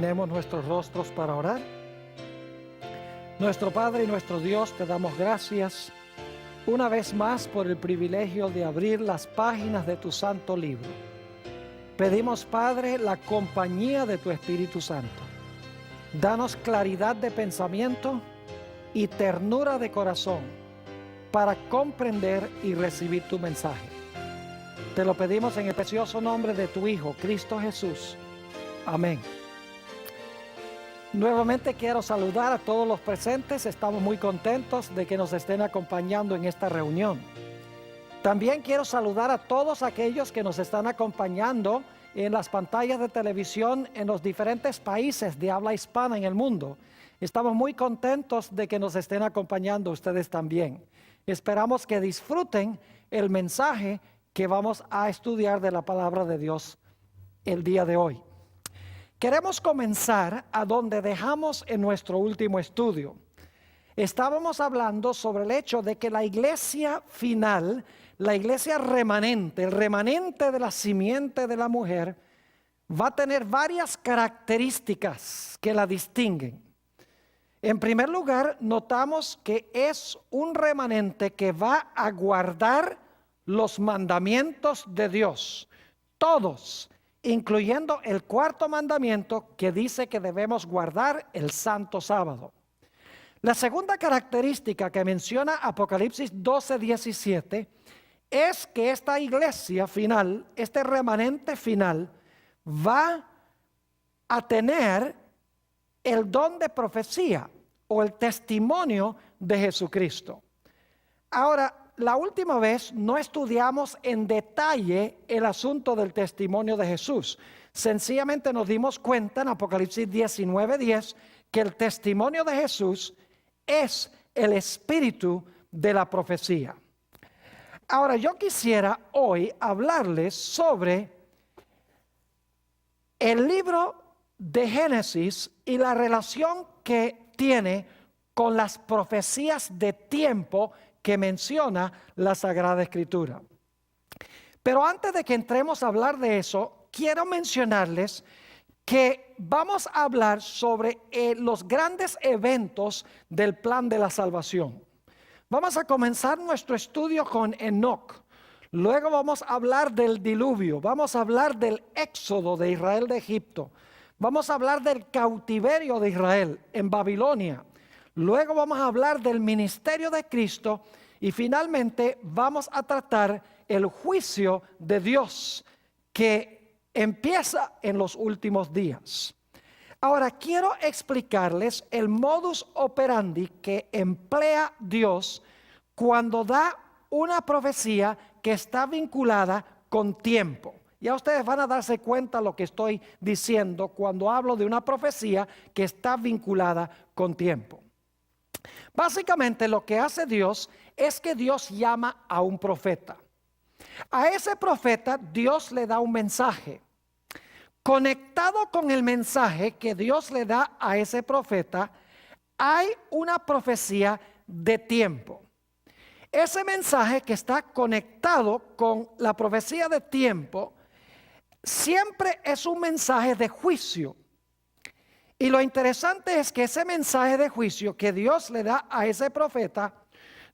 Inclinemos nuestros rostros para orar. Nuestro Padre y nuestro Dios, te damos gracias una vez más por el privilegio de abrir las páginas de tu santo libro. Pedimos, Padre, la compañía de tu Espíritu Santo. Danos claridad de pensamiento y ternura de corazón para comprender y recibir tu mensaje. Te lo pedimos en el precioso nombre de tu Hijo, Cristo Jesús. Amén. Nuevamente quiero saludar a todos los presentes. Estamos muy contentos de que nos estén acompañando en esta reunión. También quiero saludar a todos aquellos que nos están acompañando en las pantallas de televisión en los diferentes países de habla hispana en el mundo. Estamos muy contentos de que nos estén acompañando ustedes también. Esperamos que disfruten el mensaje que vamos a estudiar de la palabra de Dios el día de hoy. Queremos comenzar a donde dejamos en nuestro último estudio. Estábamos hablando sobre el hecho de que la iglesia final, la iglesia remanente, el remanente de la simiente de la mujer, va a tener varias características que la distinguen. En primer lugar, notamos que es un remanente que va a guardar los mandamientos de Dios, todos, incluyendo el cuarto mandamiento que dice que debemos guardar el santo sábado. La segunda característica que menciona Apocalipsis 12:17 es que esta iglesia final, este remanente final, va a tener el don de profecía o el testimonio de Jesucristo. Ahora, la última vez no estudiamos en detalle el asunto del testimonio de Jesús. Sencillamente nos dimos cuenta en Apocalipsis 19:10 que el testimonio de Jesús es el espíritu de la profecía. Ahora, yo quisiera hoy hablarles sobre el libro de Génesis y la relación que tiene con las profecías de tiempo que menciona la Sagrada Escritura. Pero antes de que entremos a hablar de eso, quiero mencionarles que vamos a hablar sobre los grandes eventos del plan de la salvación. Vamos a comenzar nuestro estudio con Enoc. Luego vamos a hablar del diluvio. Vamos a hablar del éxodo de Israel de Egipto. Vamos a hablar del cautiverio de Israel en Babilonia. Luego vamos a hablar del ministerio de Cristo y finalmente vamos a tratar el juicio de Dios que empieza en los últimos días. Ahora quiero explicarles el modus operandi que emplea Dios cuando da una profecía que está vinculada con tiempo. Ya ustedes van a darse cuenta de lo que estoy diciendo cuando hablo de una profecía que está vinculada con tiempo. Básicamente lo que hace Dios es que Dios llama a un profeta. A ese profeta Dios le da un mensaje. Conectado con el mensaje que Dios le da a ese profeta, hay una profecía de tiempo. Ese mensaje que está conectado con la profecía de tiempo siempre es un mensaje de juicio. Y lo interesante es que ese mensaje de juicio que Dios le da a ese profeta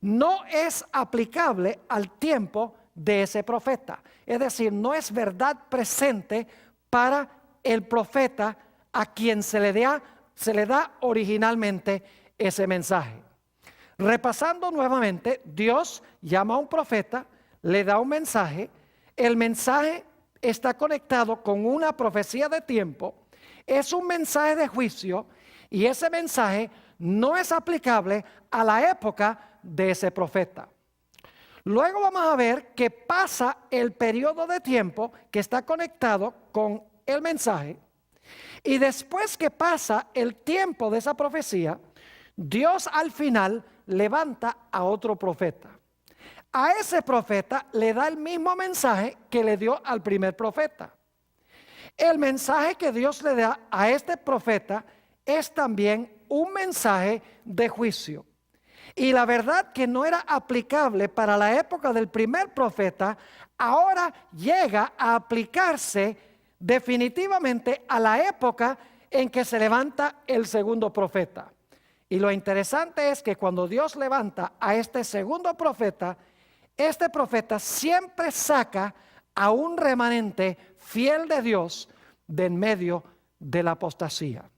no es aplicable al tiempo de ese profeta. Es decir, no es verdad presente para el profeta a quien se le da originalmente ese mensaje. Repasando nuevamente, Dios llama a un profeta, le da un mensaje, el mensaje está conectado con una profecía de tiempo, es un mensaje de juicio y ese mensaje no es aplicable a la época de ese profeta. Luego vamos a ver que pasa el periodo de tiempo que está conectado con el mensaje y después que pasa el tiempo de esa profecía, Dios al final levanta a otro profeta. A ese profeta le da el mismo mensaje que le dio al primer profeta. El mensaje que Dios le da a este profeta es también un mensaje de juicio. Y la verdad que no era aplicable para la época del primer profeta, ahora llega a aplicarse definitivamente a la época en que se levanta el segundo profeta. Y lo interesante es que cuando Dios levanta a este segundo profeta, este profeta siempre saca a un remanente fiel de Dios de en medio de la apostasía.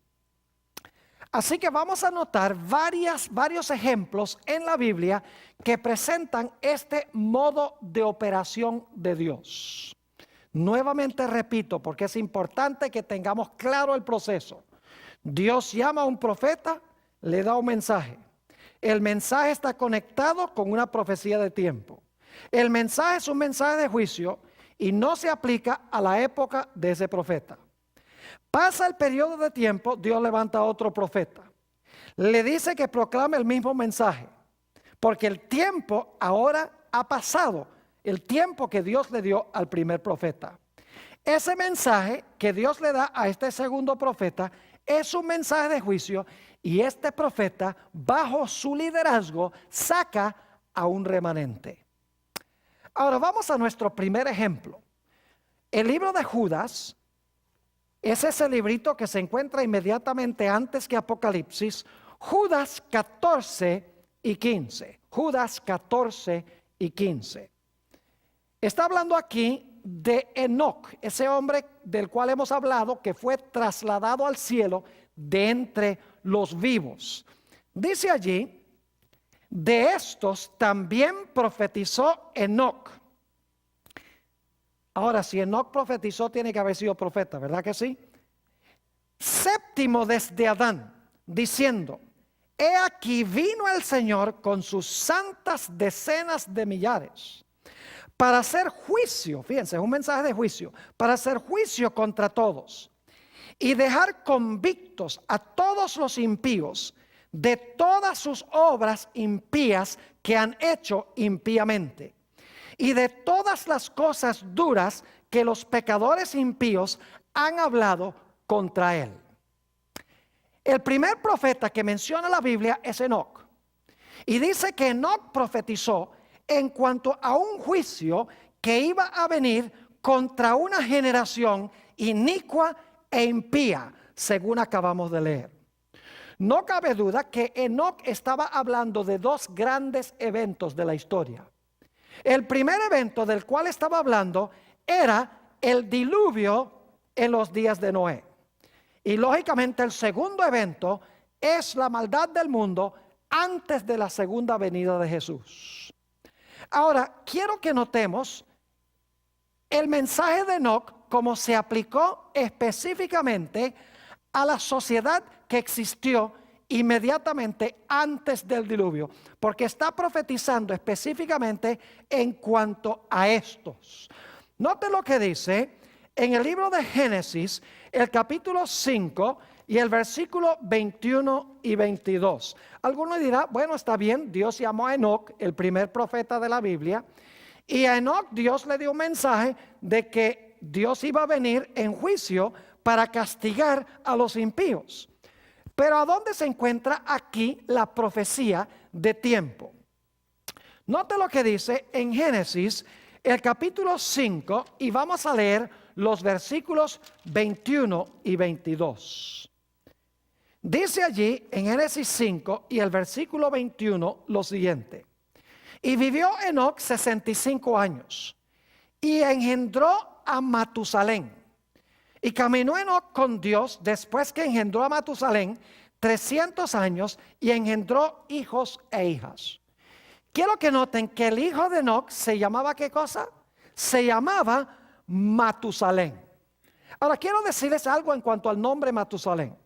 Así que vamos a notar varios ejemplos en la Biblia que presentan este modo de operación de Dios. Nuevamente repito, porque es importante que tengamos claro el proceso. Dios llama a un profeta, le da un mensaje. El mensaje está conectado con una profecía de tiempo. El mensaje es un mensaje de juicio y no se aplica a la época de ese profeta. Pasa el periodo de tiempo, Dios levanta a otro profeta. Le dice que proclame el mismo mensaje, porque el tiempo ahora ha pasado, el tiempo que Dios le dio al primer profeta. Ese mensaje que Dios le da a este segundo profeta es un mensaje de juicio y este profeta, bajo su liderazgo, saca a un remanente. Ahora vamos a nuestro primer ejemplo. El libro de Judas es ese librito que se encuentra inmediatamente antes que Apocalipsis. Judas 14 y 15. Judas 14 y 15. Está hablando aquí de Enoc, ese hombre del cual hemos hablado que fue trasladado al cielo de entre los vivos. Dice allí, de estos también profetizó Enoc. Ahora, si Enoc profetizó, tiene que haber sido profeta, ¿verdad que sí? Séptimo desde Adán, diciendo, he aquí vino el Señor con sus santas decenas de millares, para hacer juicio, fíjense, es un mensaje de juicio, para hacer juicio contra todos y dejar convictos a todos los impíos de todas sus obras impías que han hecho impíamente y de todas las cosas duras que los pecadores impíos han hablado contra él. El primer profeta que menciona la Biblia es Enoc. Y dice que Enoc profetizó en cuanto a un juicio que iba a venir contra una generación inicua e impía, según acabamos de leer. No cabe duda que Enoc estaba hablando de dos grandes eventos de la historia. El primer evento del cual estaba hablando era el diluvio en los días de Noé. Y lógicamente el segundo evento es la maldad del mundo antes de la segunda venida de Jesús. Ahora, quiero que notemos el mensaje de Enoc como se aplicó específicamente a la sociedad que existió inmediatamente antes del diluvio, porque está profetizando específicamente en cuanto a estos. Note lo que dice en el libro de Génesis, el capítulo 5 y el versículo 21 y 22. Alguno dirá, bueno, está bien, Dios llamó a Enoc, el primer profeta de la Biblia, y a Enoc Dios le dio un mensaje de que Dios iba a venir en juicio para castigar a los impíos. Pero ¿a dónde se encuentra aquí la profecía de tiempo? Note lo que dice en Génesis, el capítulo 5, y vamos a leer los versículos 21 y 22. Dice allí en Génesis 5 y el versículo 21 lo siguiente. Y vivió Enoc 65 años y engendró a Matusalén. Y caminó Enoc con Dios después que engendró a Matusalén 300 años y engendró hijos e hijas. Quiero que noten que el hijo de Enoc se llamaba ¿qué cosa? Se llamaba Matusalén. Ahora quiero decirles algo en cuanto al nombre Matusalén.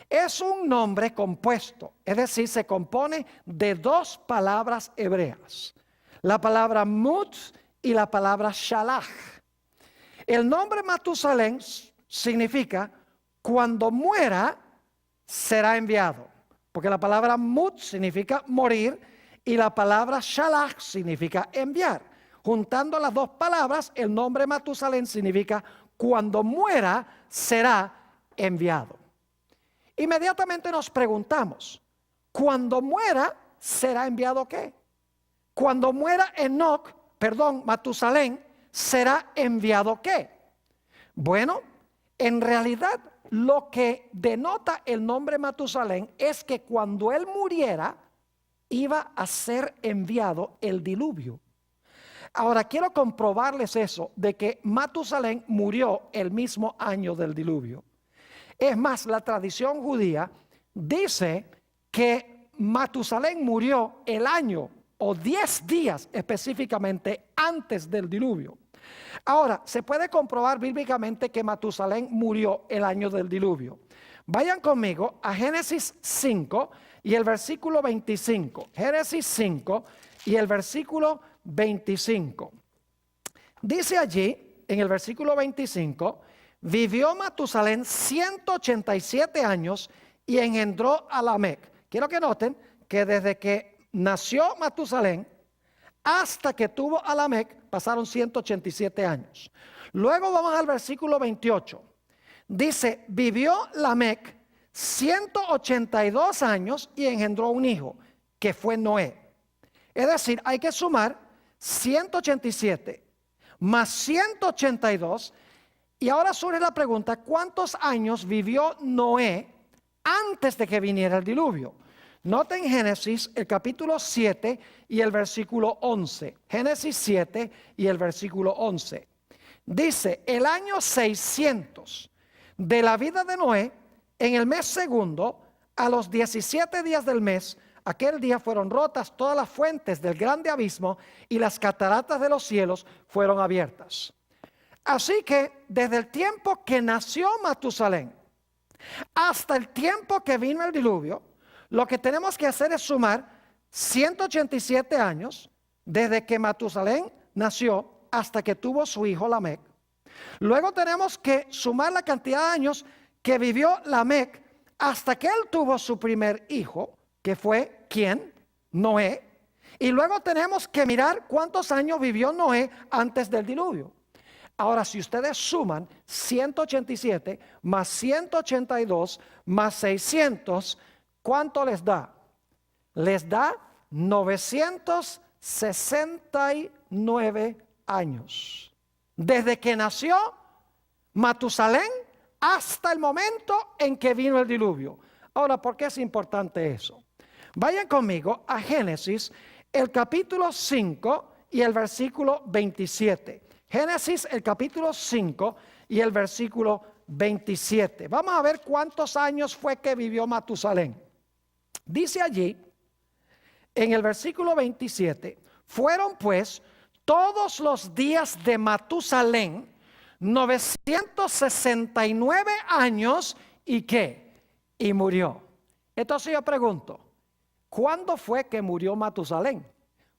Es un nombre compuesto, es decir, se compone de dos palabras hebreas. La palabra mut y la palabra shalach. El nombre Matusalén significa cuando muera será enviado. Porque la palabra mut significa morir y la palabra shalach significa enviar. Juntando las dos palabras, el nombre Matusalén significa cuando muera será enviado. Inmediatamente nos preguntamos, cuando muera será enviado ¿qué? Cuando muera Matusalén, será enviado ¿qué? Bueno, en realidad lo que denota el nombre Matusalén es que cuando él muriera, iba a ser enviado el diluvio. Ahora quiero comprobarles eso, de que Matusalén murió el mismo año del diluvio. Es más, la tradición judía dice que Matusalén murió el año o 10 días específicamente antes del diluvio. Ahora, se puede comprobar bíblicamente que Matusalén murió el año del diluvio. Vayan conmigo a Génesis 5 y el versículo 25. Génesis 5 y el versículo 25. Dice allí, en el versículo 25, vivió Matusalén 187 años y engendró a Lamec. Quiero que noten que desde que nació Matusalén hasta que tuvo a Lamec pasaron 187 años. Luego vamos al versículo 28. Dice, vivió Lamec 182 años y engendró un hijo, que fue Noé. Es decir, hay que sumar 187 más 182. Y ahora surge la pregunta, ¿cuántos años vivió Noé antes de que viniera el diluvio? Noten Génesis, el capítulo 7 y el versículo 11. Génesis 7 y el versículo 11. Dice, el año 600 de la vida de Noé, en el mes segundo, a los 17 días del mes, aquel día fueron rotas todas las fuentes del grande abismo y las cataratas de los cielos fueron abiertas. Así que desde el tiempo que nació Matusalén hasta el tiempo que vino el diluvio, lo que tenemos que hacer es sumar 187 años desde que Matusalén nació hasta que tuvo su hijo Lamec. Luego tenemos que sumar la cantidad de años que vivió Lamec hasta que él tuvo su primer hijo, que fue ¿quién? Noé. Y luego tenemos que mirar cuántos años vivió Noé antes del diluvio. Ahora, si ustedes suman 187 más 182 más 600, ¿cuánto les da? Les da 969 años. Desde que nació Matusalén hasta el momento en que vino el diluvio. Ahora, ¿por qué es importante eso? Vayan conmigo a Génesis, el capítulo 5 y el versículo 27. Génesis, el capítulo 5 y el versículo 27. Vamos a ver cuántos años fue que vivió Matusalén. Dice allí, en el versículo 27, fueron pues todos los días de Matusalén 969 años y ¿qué? Y murió. Entonces yo pregunto, ¿cuándo fue que murió Matusalén?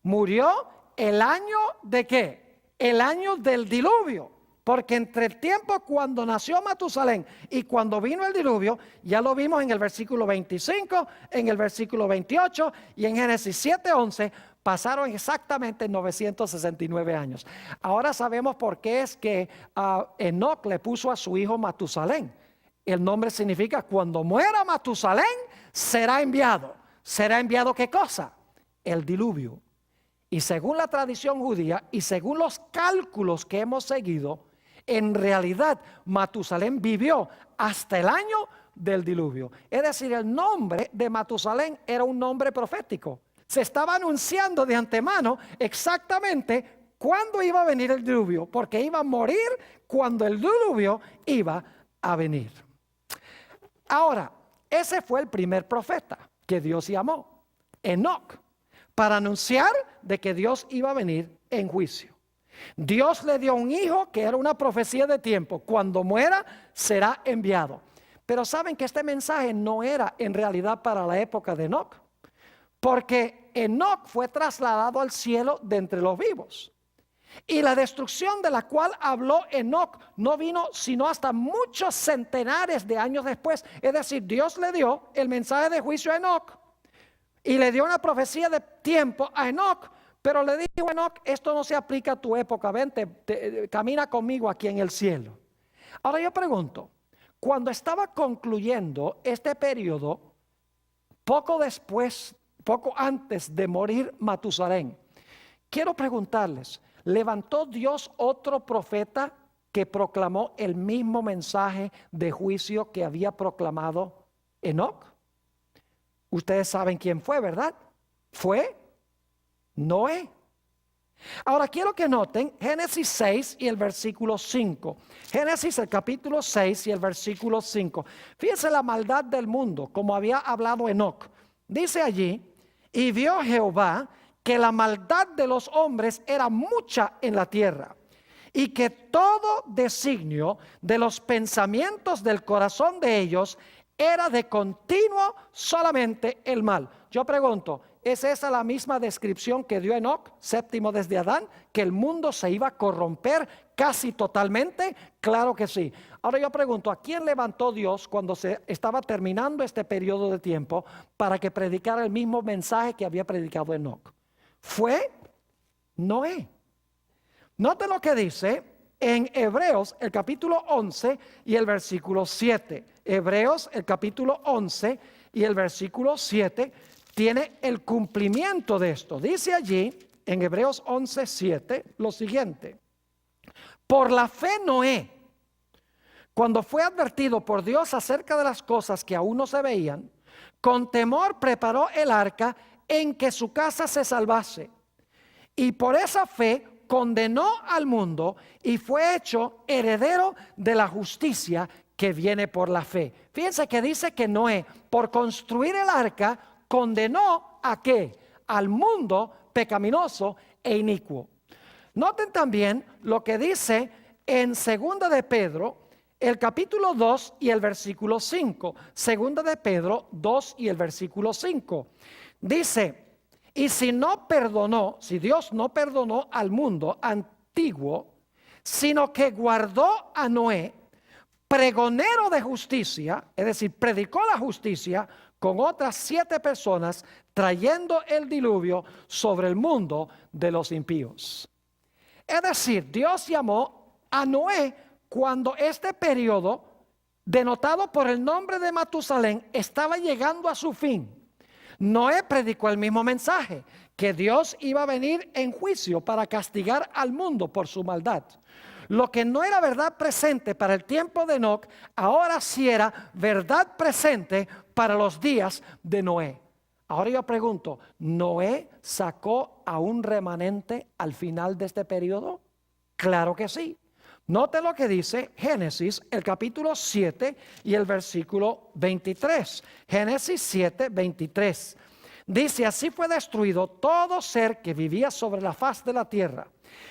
Murió el año de ¿qué? El año del diluvio. Porque entre el tiempo cuando nació Matusalén y cuando vino el diluvio, ya lo vimos en el versículo 25, en el versículo 28 y en Génesis 7:11, pasaron exactamente 969 años. Ahora sabemos por qué es que Enoc le puso a su hijo Matusalén. El nombre significa cuando muera Matusalén será enviado. ¿Será enviado qué cosa? El diluvio. Y según la tradición judía y según los cálculos que hemos seguido, en realidad Matusalén vivió hasta el año del diluvio. Es decir, el nombre de Matusalén era un nombre profético. Se estaba anunciando de antemano exactamente cuándo iba a venir el diluvio, porque iba a morir cuando el diluvio iba a venir. Ahora, ese fue el primer profeta que Dios llamó, Enoc, para anunciar de que Dios iba a venir en juicio. Dios le dio un hijo que era una profecía de tiempo. Cuando muera, será enviado. Pero saben que este mensaje no era en realidad para la época de Enoc, porque Enoc fue trasladado al cielo de entre los vivos. Y la destrucción de la cual habló Enoc no vino sino hasta muchos centenares de años después. Es decir, Dios le dio el mensaje de juicio a Enoc y le dio una profecía de tiempo a Enoc, pero le dijo a Enoc, esto no se aplica a tu época, vente, camina conmigo aquí en el cielo. Ahora yo pregunto, cuando estaba concluyendo este periodo, poco antes de morir Matusalén, quiero preguntarles, ¿levantó Dios otro profeta que proclamó el mismo mensaje de juicio que había proclamado Enoc? Ustedes saben quién fue, ¿verdad? Fue Noé. Ahora quiero que noten Génesis 6 y el versículo 5. Génesis el capítulo 6 y el versículo 5. Fíjense la maldad del mundo, como había hablado Enoc. Dice allí, y vio Jehová que la maldad de los hombres era mucha en la tierra, y que todo designio de los pensamientos del corazón de ellos era de continuo solamente el mal. Yo pregunto, ¿es esa la misma descripción que dio Enoc, séptimo desde Adán, que el mundo se iba a corromper casi totalmente? Claro que sí. Ahora yo pregunto, ¿a quién levantó Dios cuando se estaba terminando este periodo de tiempo para que predicara el mismo mensaje que había predicado Enoc? Fue Noé. Note lo que dice en Hebreos el capítulo 11 y el versículo 7. Hebreos el capítulo 11 y el versículo 7 tiene el cumplimiento de esto. Dice allí en Hebreos 11, 7 lo siguiente. Por la fe Noé, cuando fue advertido por Dios acerca de las cosas que aún no se veían, con temor preparó el arca en que su casa se salvase. Y por esa fe condenó al mundo y fue hecho heredero de la justicia que viene por la fe. Fíjense que dice que Noé, por construir el arca, condenó ¿a qué? Al mundo pecaminoso e inicuo. Noten también lo que dice en segunda de Pedro, el capítulo 2 y el versículo 5. Segunda de Pedro 2 y el versículo 5. Dice, y si Dios no perdonó al mundo antiguo, sino que guardó a Noé, pregonero de justicia, es decir, predicó la justicia con otras 7 personas, trayendo el diluvio sobre el mundo de los impíos. Es decir, Dios llamó a Noé cuando este periodo, denotado por el nombre de Matusalén, estaba llegando a su fin. Noé predicó el mismo mensaje, que Dios iba a venir en juicio para castigar al mundo por su maldad. Lo que no era verdad presente para el tiempo de Enoc, ahora sí era verdad presente para los días de Noé. Ahora yo pregunto, ¿Noé sacó a un remanente al final de este periodo? Claro que sí. Note lo que dice Génesis, el capítulo 7 y el versículo 23. Génesis 7, 23. Dice, así fue destruido todo ser que vivía sobre la faz de la tierra,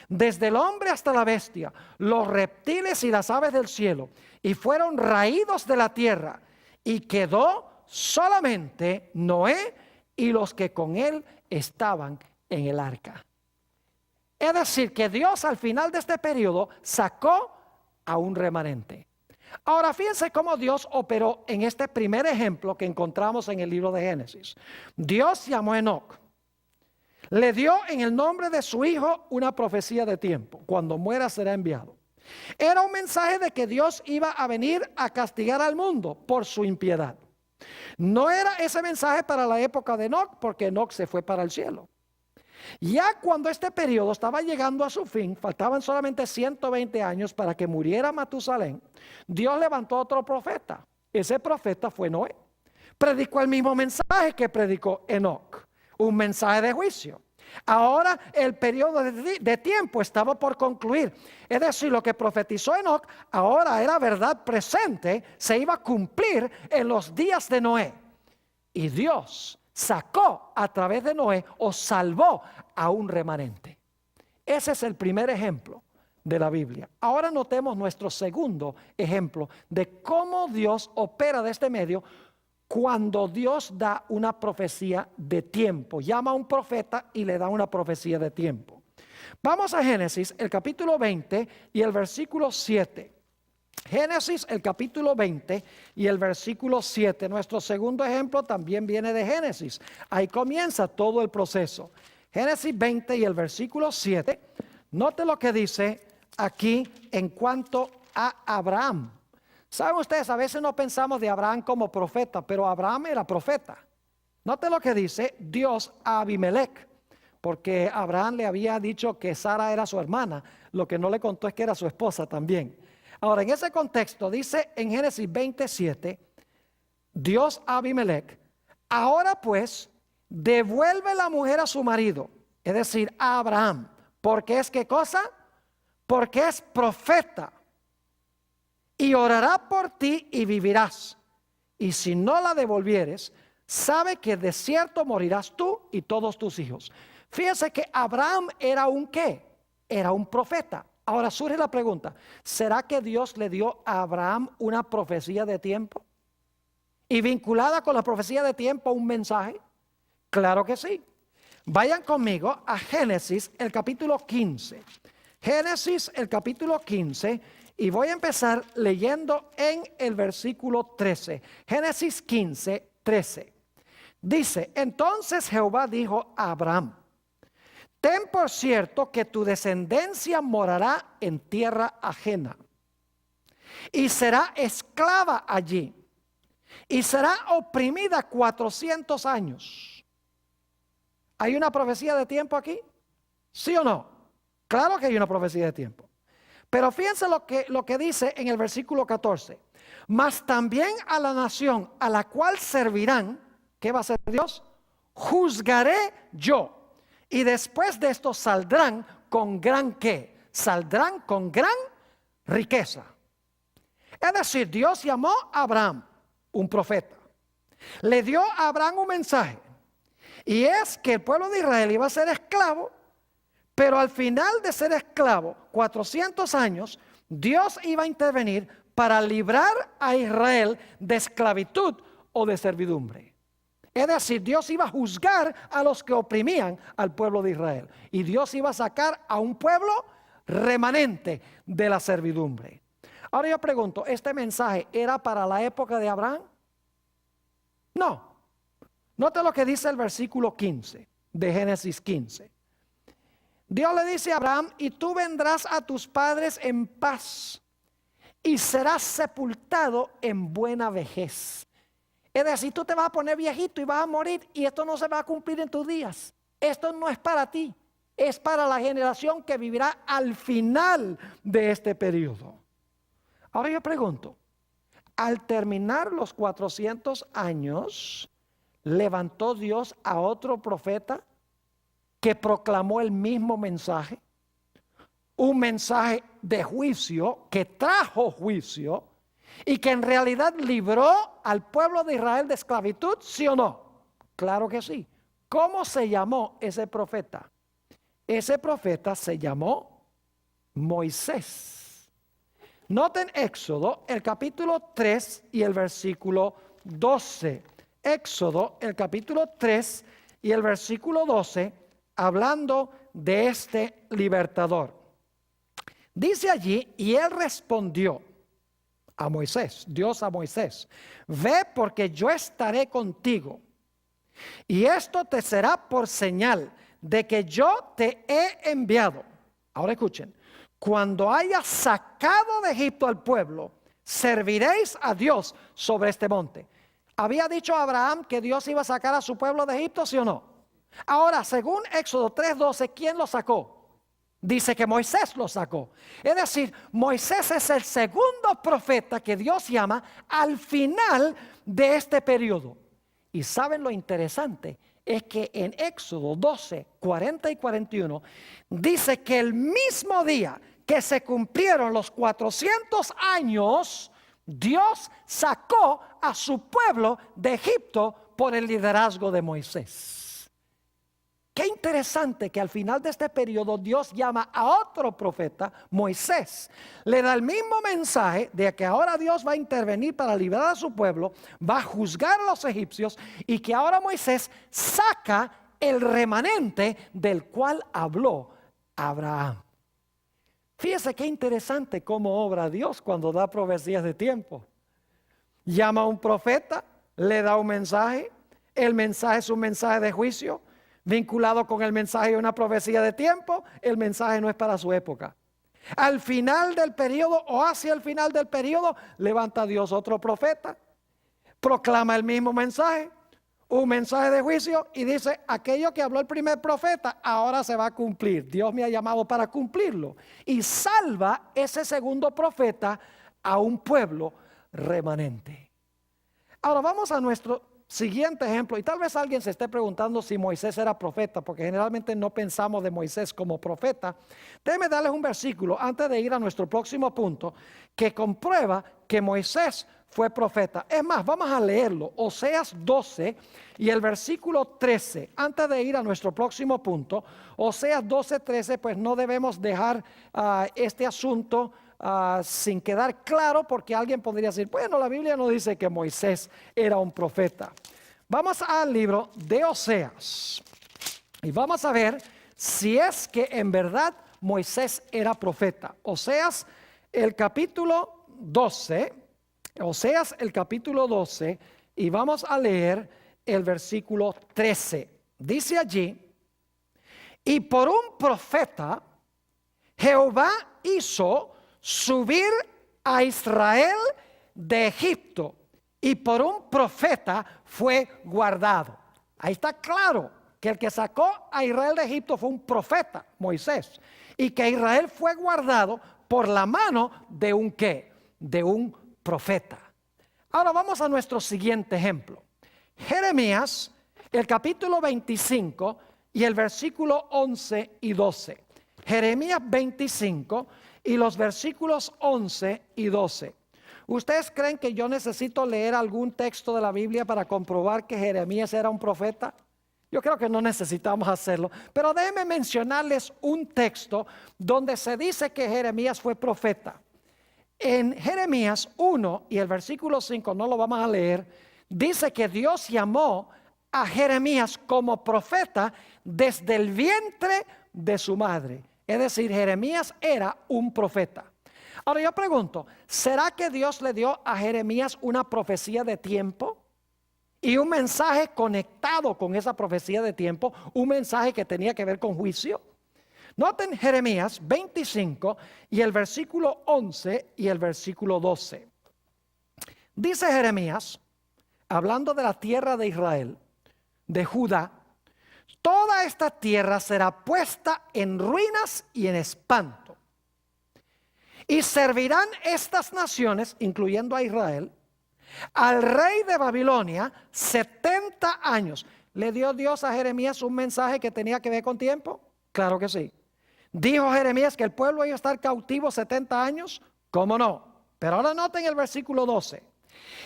desde el hombre hasta la bestia, los reptiles y las aves del cielo, y fueron raídos de la tierra, y quedó solamente Noé y los que con él estaban en el arca. Es decir, que Dios al final de este periodo sacó a un remanente. Ahora fíjense cómo Dios operó en este primer ejemplo que encontramos en el libro de Génesis. Dios llamó a Enoc, le dio en el nombre de su hijo una profecía de tiempo: cuando muera será enviado. Era un mensaje de que Dios iba a venir a castigar al mundo por su impiedad. No era ese mensaje para la época de Enoc, porque Enoc se fue para el cielo. Ya cuando este periodo estaba llegando a su fin, faltaban solamente 120 años para que muriera Matusalén, Dios levantó otro profeta. Ese profeta fue Noé. Predicó el mismo mensaje que predicó Enoc, un mensaje de juicio. Ahora el periodo de tiempo estaba por concluir. Es decir, lo que profetizó Enoc ahora era verdad presente, se iba a cumplir en los días de Noé. Y Dios sacó a través de Noé, o salvó a un remanente. Ese es el primer ejemplo de la Biblia. Ahora notemos nuestro segundo ejemplo de cómo Dios opera de este medio cuando Dios da una profecía de tiempo. Llama a un profeta y le da una profecía de tiempo. Vamos a Génesis, el capítulo 20 y el versículo 7. Génesis, el capítulo 20 y el versículo 7. Nuestro segundo ejemplo también viene de Génesis. Ahí comienza todo el proceso. Génesis 20 y el versículo 7. Note lo que dice aquí en cuanto a Abraham. Saben ustedes, a veces no pensamos de Abraham como profeta, pero Abraham era profeta. Note lo que dice Dios a Abimelech. porque Abraham le había dicho que Sara era su hermana. Lo que no le contó es que era su esposa también. Ahora, en ese contexto, dice en Génesis 27, Dios a Abimelech: ahora pues, devuelve la mujer a su marido, es decir, a Abraham, porque es, ¿qué cosa? Porque es profeta, y orará por ti y vivirás. Y si no la devolvieres, sabe que de cierto morirás tú y todos tus hijos. Fíjense que Abraham era un ¿qué? Era un profeta. Ahora surge la pregunta: ¿será que Dios le dio a Abraham una profecía de tiempo? ¿Y vinculada con la profecía de tiempo un mensaje? Claro que sí. Vayan conmigo a Génesis, el capítulo 15. Génesis, el capítulo 15, y voy a empezar leyendo en el versículo 13. Génesis 15, 13. Dice: entonces Jehová dijo a Abraham: ten por cierto que tu descendencia morará en tierra ajena, y será esclava allí, y será oprimida 400 años. ¿Hay una profecía de tiempo aquí? ¿Sí o no? Claro que hay una profecía de tiempo. Pero fíjense lo que dice en el versículo 14. Mas también a la nación a la cual servirán, ¿qué va a hacer Dios? Juzgaré yo. Y después de esto saldrán con gran ¿qué? Saldrán con gran riqueza. Es decir, Dios llamó a Abraham, un profeta. Le dio a Abraham un mensaje. Y es que el pueblo de Israel iba a ser esclavo, pero al final de ser esclavo, 400 años, Dios iba a intervenir para librar a Israel de esclavitud o de servidumbre. Es decir, Dios iba a juzgar a los que oprimían al pueblo de Israel. Y Dios iba a sacar a un pueblo remanente de la servidumbre. Ahora yo pregunto, ¿este mensaje era para la época de Abraham? No. Note lo que dice el versículo 15 de Génesis 15. Dios le dice a Abraham: y tú vendrás a tus padres en paz, y serás sepultado en buena vejez. Es decir, tú te vas a poner viejito y vas a morir, y esto no se va a cumplir en tus días. Esto no es para ti, es para la generación que vivirá al final de este periodo. Ahora yo pregunto, al terminar los 400 años, ¿levantó Dios a otro profeta que proclamó el mismo mensaje? Un mensaje de juicio, que trajo juicio, y que en realidad libró al pueblo de Israel de esclavitud, ¿sí o no? Claro que sí. ¿Cómo se llamó ese profeta? Ese profeta se llamó Moisés. Noten Éxodo, el capítulo 3 y el versículo 12. Éxodo, el capítulo 3 y el versículo 12, hablando de este libertador. Dice allí: y él respondió a Moisés, Dios a Moisés: ve, porque yo estaré contigo, y esto te será por señal de que yo te he enviado. Ahora escuchen: cuando haya sacado de Egipto al pueblo, serviréis a Dios sobre este monte. ¿Había dicho Abraham que Dios iba a sacar a su pueblo de Egipto, sí o no? Ahora, según Éxodo 3:12, ¿quién lo sacó? Dice que Moisés lo sacó. Es decir, Moisés es el segundo profeta que Dios llama al final de este periodo. Y saben lo interesante, es que en Éxodo 12, 40 y 41, dice que el mismo día que se cumplieron los 400 años, Dios sacó a su pueblo de Egipto por el liderazgo de Moisés. Qué interesante que al final de este periodo Dios llama a otro profeta, Moisés. Le da el mismo mensaje de que ahora Dios va a intervenir para liberar a su pueblo, va a juzgar a los egipcios, y que ahora Moisés saca el remanente del cual habló Abraham. Fíjese qué interesante cómo obra Dios cuando da profecías de tiempo. Llama a un profeta, le da un mensaje, el mensaje es un mensaje de juicio, vinculado con el mensaje de una profecía de tiempo. El mensaje no es para su época. Al final del periodo o hacia el final del periodo, levanta Dios otro profeta, proclama el mismo mensaje, un mensaje de juicio y dice, aquello que habló el primer profeta ahora se va a cumplir. Dios me ha llamado para cumplirlo. Y salva ese segundo profeta a un pueblo remanente. Ahora vamos a nuestro siguiente ejemplo, y tal vez alguien se esté preguntando si Moisés era profeta, porque generalmente no pensamos de Moisés como profeta. Déjenme darles un versículo antes de ir a nuestro próximo punto que comprueba que Moisés fue profeta. Es más, vamos a leerlo, Oseas 12 y el versículo 13, antes de ir a nuestro próximo punto. Oseas 12, 13, pues no debemos dejar este asunto sin quedar claro, porque alguien podría decir, bueno, la Biblia no dice que Moisés era un profeta. Vamos al libro de Oseas y vamos a ver si es que en verdad Moisés era profeta. Oseas el capítulo 12, Oseas el capítulo 12, y vamos a leer el versículo 13. Dice allí, y por un profeta Jehová hizo subir a Israel de Egipto, y por un profeta fue guardado. Ahí está claro que el que sacó a Israel de Egipto fue un profeta, Moisés, y que Israel fue guardado por la mano de un ¿qué? De un profeta. Ahora vamos a nuestro siguiente ejemplo. Jeremías, el capítulo 25 y el versículo 11 y 12. Jeremías 25 y los versículos 11 y 12. ¿Ustedes creen que yo necesito leer algún texto de la Biblia para comprobar que Jeremías era un profeta? Yo creo que no necesitamos hacerlo, pero déjenme mencionarles un texto donde se dice que Jeremías fue profeta. En Jeremías 1 y el versículo 5, no lo vamos a leer, dice que Dios llamó a Jeremías como profeta desde el vientre de su madre. Es decir, Jeremías era un profeta. Ahora yo pregunto, ¿será que Dios le dio a Jeremías una profecía de tiempo? Y un mensaje conectado con esa profecía de tiempo, un mensaje que tenía que ver con juicio. Noten Jeremías 25 y el versículo 11 y el versículo 12. Dice Jeremías, hablando de la tierra de Israel, de Judá, toda esta tierra será puesta en ruinas y en espanto. Y servirán estas naciones, incluyendo a Israel, al rey de Babilonia 70 años. ¿Le dio Dios a Jeremías un mensaje que tenía que ver con tiempo? Claro que sí. ¿Dijo Jeremías que el pueblo iba a estar cautivo 70 años? ¿Cómo no? Pero ahora noten el versículo 12.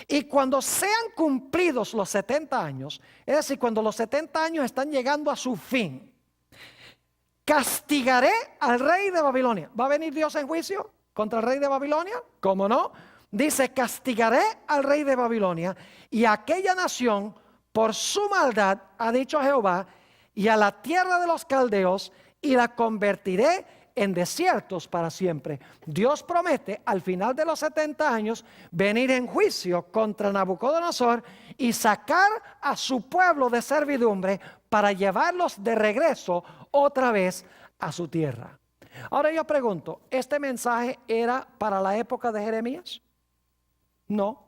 Y cuando sean cumplidos los 70 años, es decir, cuando los 70 años están llegando a su fin, castigaré al rey de Babilonia. ¿Va a venir Dios en juicio contra el rey de Babilonia? ¿Cómo no? Dice, castigaré al rey de Babilonia y a aquella nación por su maldad, ha dicho Jehová, y a la tierra de los caldeos, y la convertiré en desiertos para siempre. Dios promete al final de los 70 años venir en juicio contra Nabucodonosor y sacar a su pueblo de servidumbre para llevarlos de regreso otra vez a su tierra. Ahora yo pregunto, ¿este mensaje era para la época de Jeremías? No,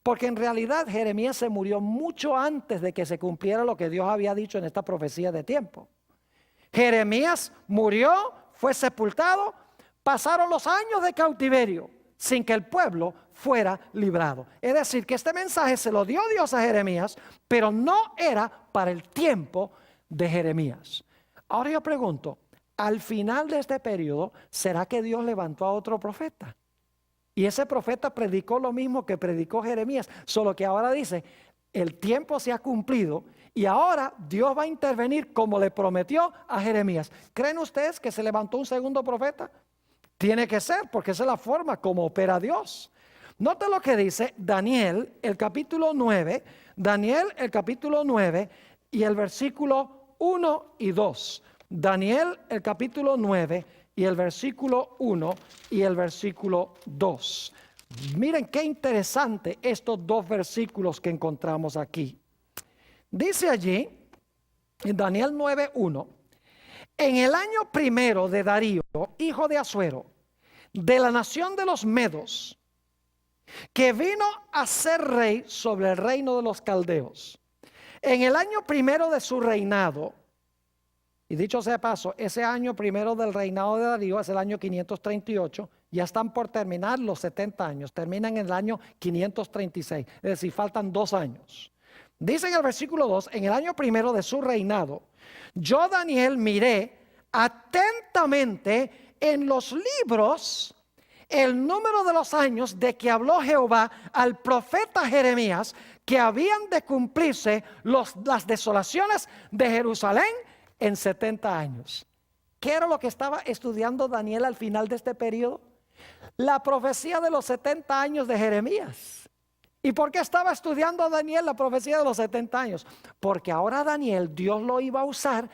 porque en realidad Jeremías se murió mucho antes de que se cumpliera lo que Dios había dicho en esta profecía de tiempo. Jeremías murió, fue sepultado, pasaron los años de cautiverio sin que el pueblo fuera librado. Es decir, que este mensaje se lo dio Dios a Jeremías, pero no era para el tiempo de Jeremías. Ahora yo pregunto, al final de este periodo, ¿será que Dios levantó a otro profeta? Y ese profeta predicó lo mismo que predicó Jeremías, solo que ahora dice, el tiempo se ha cumplido y ahora Dios va a intervenir como le prometió a Jeremías. ¿Creen ustedes que se levantó un segundo profeta? Tiene que ser, porque esa es la forma como opera Dios. Note lo que dice Daniel, el capítulo 9, Daniel, el capítulo 9 y el versículo 1 y 2. Daniel, el capítulo 9 y el versículo 1 y el versículo 2. Miren qué interesante estos dos versículos que encontramos aquí. Dice allí, en Daniel 9:1, en el año primero de Darío, hijo de Asuero, de la nación de los Medos, que vino a ser rey sobre el reino de los caldeos, En el año primero de su reinado, y dicho sea de paso, ese año primero del reinado de Darío es el año 538, ya están por terminar los 70 años, terminan en el año 536, es decir, faltan 2 años. Dice en el versículo 2, en el año primero de su reinado, yo Daniel miré atentamente en los libros el número de los años de que habló Jehová al profeta Jeremías, que habían de cumplirse las desolaciones de Jerusalén en 70 años. ¿Qué era lo que estaba estudiando Daniel al final de este periodo? La profecía de los 70 años de Jeremías. ¿Y por qué estaba estudiando Daniel la profecía de los 70 años? Porque ahora Daniel, Dios lo iba a usar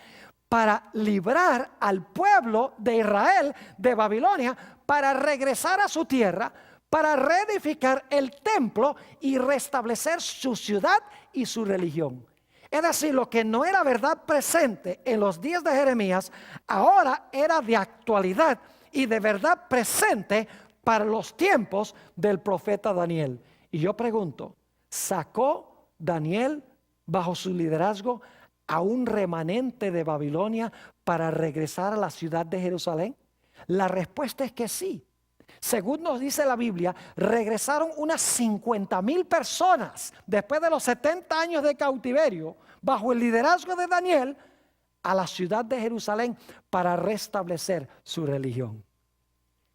para librar al pueblo de Israel de Babilonia, para regresar a su tierra, para reedificar el templo y restablecer su ciudad y su religión. Es decir, lo que no era verdad presente en los días de Jeremías, ahora era de actualidad y de verdad presente para los tiempos del profeta Daniel. Y yo pregunto, ¿sacó Daniel bajo su liderazgo a un remanente de Babilonia para regresar a la ciudad de Jerusalén? La respuesta es que sí. Según nos dice la Biblia, regresaron unas 50,000 personas después de los 70 años de cautiverio, bajo el liderazgo de Daniel, a la ciudad de Jerusalén para restablecer su religión.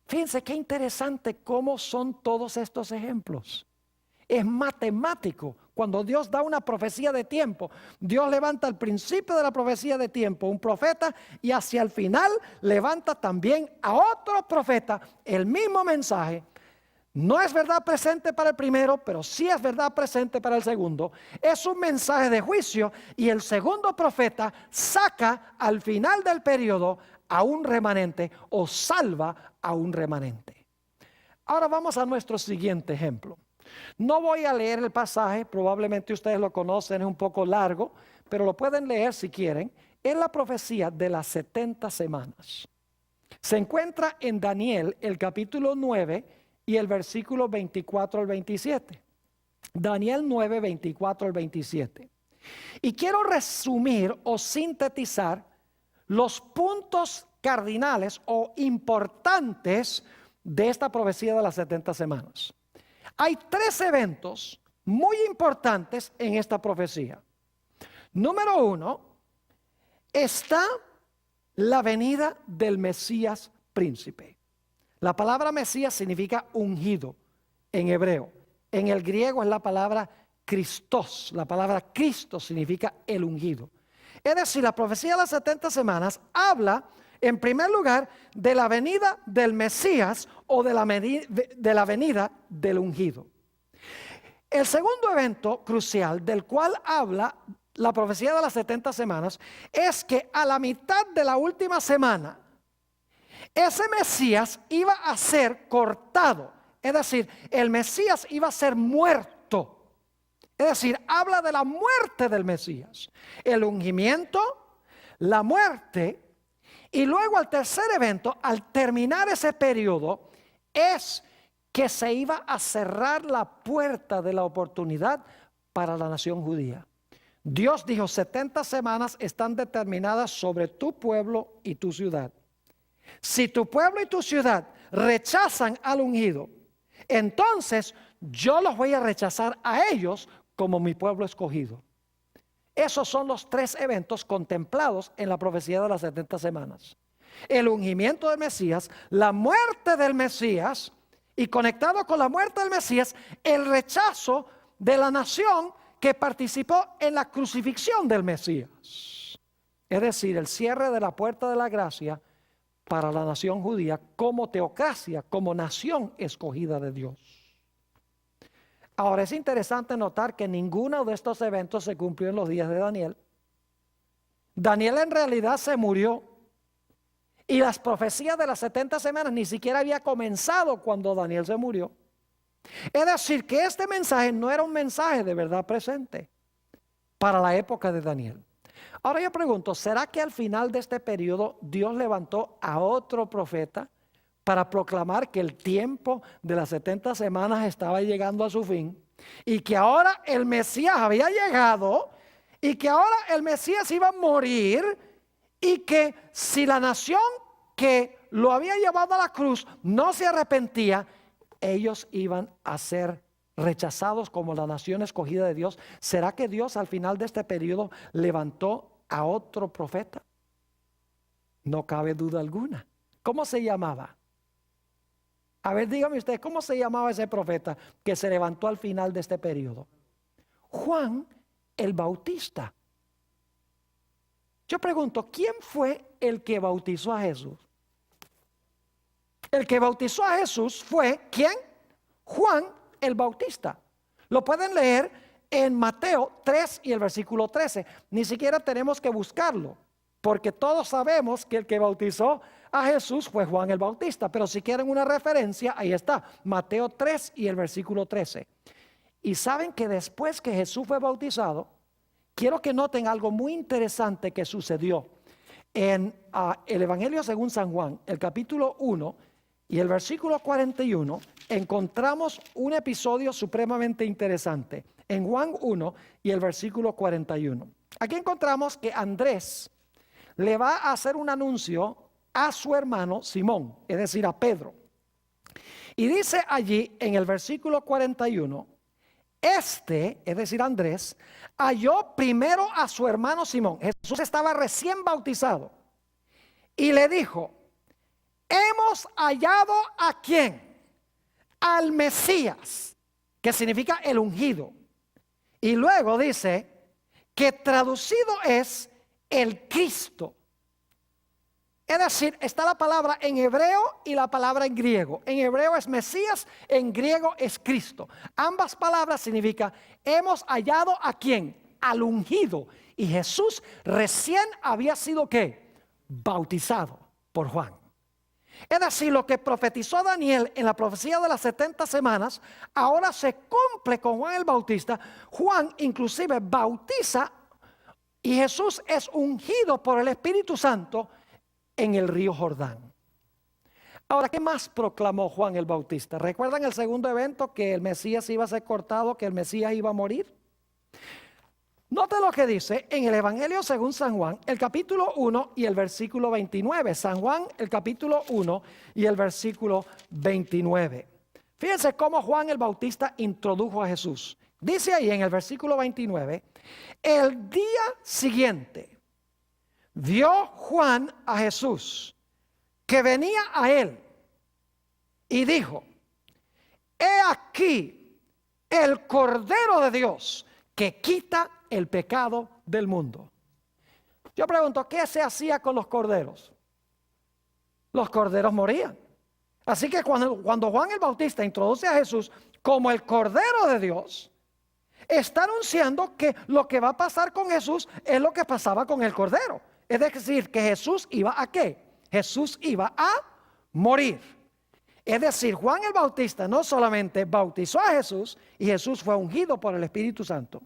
Fíjense qué interesante cómo son todos estos ejemplos. Es matemático. Cuando Dios da una profecía de tiempo, Dios levanta al principio de la profecía de tiempo un profeta y hacia el final levanta también a otro profeta el mismo mensaje. No es verdad presente para el primero, pero sí es verdad presente para el segundo. Es un mensaje de juicio y el segundo profeta saca al final del periodo a un remanente o salva a un remanente. Ahora vamos a nuestro siguiente ejemplo. No voy a leer el pasaje, probablemente ustedes lo conocen, es un poco largo, pero lo pueden leer si quieren. Es la profecía de las 70 semanas. Se encuentra en Daniel el capítulo 9 y el versículo 24 al 27. Daniel 9, 24 al 27. Y quiero resumir o sintetizar los puntos cardinales o importantes de esta profecía de las 70 semanas. Hay 3 eventos muy importantes en esta profecía. Número 1, está la venida del Mesías príncipe. La palabra Mesías significa ungido en hebreo. En el griego es la palabra Christos. La palabra Cristo significa el ungido. Es decir, la profecía de las 70 semanas habla, en primer lugar, de la venida del Mesías o de la venida del ungido. El segundo evento crucial del cual habla la profecía de las 70 semanas es que a la mitad de la última semana, ese Mesías iba a ser cortado. Es decir, el Mesías iba a ser muerto. Es decir, habla de la muerte del Mesías. El ungimiento, la muerte. Y luego el tercer evento, al terminar ese periodo, es que se iba a cerrar la puerta de la oportunidad para la nación judía. Dios dijo, 70 semanas están determinadas sobre tu pueblo y tu ciudad. Si tu pueblo y tu ciudad rechazan al ungido, entonces yo los voy a rechazar a ellos como mi pueblo escogido. Esos son los 3 eventos contemplados en la profecía de las 70 semanas. El ungimiento del Mesías, la muerte del Mesías y conectado con la muerte del Mesías, el rechazo de la nación que participó en la crucifixión del Mesías. Es decir, el cierre de la puerta de la gracia para la nación judía como teocracia, como nación escogida de Dios. Ahora es interesante notar que ninguno de estos eventos se cumplió en los días de Daniel. Daniel en realidad se murió y las profecías de las 70 semanas ni siquiera había comenzado cuando Daniel se murió. Es decir, que este mensaje no era un mensaje de verdad presente para la época de Daniel. Ahora yo pregunto, ¿será que al final de este periodo Dios levantó a otro profeta para proclamar que el tiempo de las 70 semanas estaba llegando a su fin y que ahora el Mesías había llegado y que ahora el Mesías iba a morir y que si la nación que lo había llevado a la cruz no se arrepentía, ellos iban a ser rechazados como la nación escogida de Dios. ¿Será que Dios al final de este periodo levantó a otro profeta? No cabe duda alguna. ¿Cómo se llamaba? A ver, dígame usted, ¿cómo se llamaba ese profeta que se levantó al final de este periodo? Juan el Bautista. Yo pregunto, ¿quién fue el que bautizó a Jesús? El que bautizó a Jesús fue, ¿quién? Juan el Bautista. Lo pueden leer en Mateo 3 y el versículo 13. Ni siquiera tenemos que buscarlo, porque todos sabemos que el que bautizó a Jesús fue Juan el Bautista. Pero si quieren una referencia, ahí está, Mateo 3 y el versículo 13. Y saben que después que Jesús fue bautizado, quiero que noten algo muy interesante que sucedió en el Evangelio según San Juan, el capítulo 1 y el versículo 41. Encontramos un episodio supremamente interesante en Juan 1 y el versículo 41. Aquí encontramos que Andrés le va a hacer un anuncio a su hermano Simón, es decir, a Pedro. Y dice allí en el versículo 41, es decir, Andrés, halló primero a su hermano Simón. Jesús estaba recién bautizado y le dijo, hemos hallado ¿a quién? Al Mesías, que significa el ungido. Y luego dice que traducido es el Cristo. Es decir, está la palabra en hebreo y la palabra en griego. En hebreo es Mesías, en griego es Cristo. Ambas palabras significan, hemos hallado ¿a quién? Al ungido. Y Jesús recién había sido ¿qué? Bautizado por Juan. Es decir, lo que profetizó Daniel en la profecía de las 70 semanas, ahora se cumple con Juan el Bautista. Juan inclusive bautiza y Jesús es ungido por el Espíritu Santo en el río Jordán. Ahora, ¿qué más proclamó Juan el Bautista? ¿Recuerdan el segundo evento, que el Mesías iba a ser cortado, que el Mesías iba a morir? Note lo que dice en el Evangelio según San Juan, el capítulo 1 y el versículo 29. San Juan, el capítulo 1 y el versículo 29. Fíjense cómo Juan el Bautista introdujo a Jesús. Dice ahí en el versículo 29, el día siguiente vio Juan a Jesús que venía a él y dijo, he aquí el Cordero de Dios que quita el pecado del mundo. Yo pregunto, ¿qué se hacía con los corderos? Los corderos morían. Así que cuando Juan el Bautista introduce a Jesús como el Cordero de Dios, está anunciando que lo que va a pasar con Jesús es lo que pasaba con el Cordero. Es decir, que Jesús iba ¿a qué? Jesús iba a morir. Es decir, Juan el Bautista no solamente bautizó a Jesús y Jesús fue ungido por el Espíritu Santo,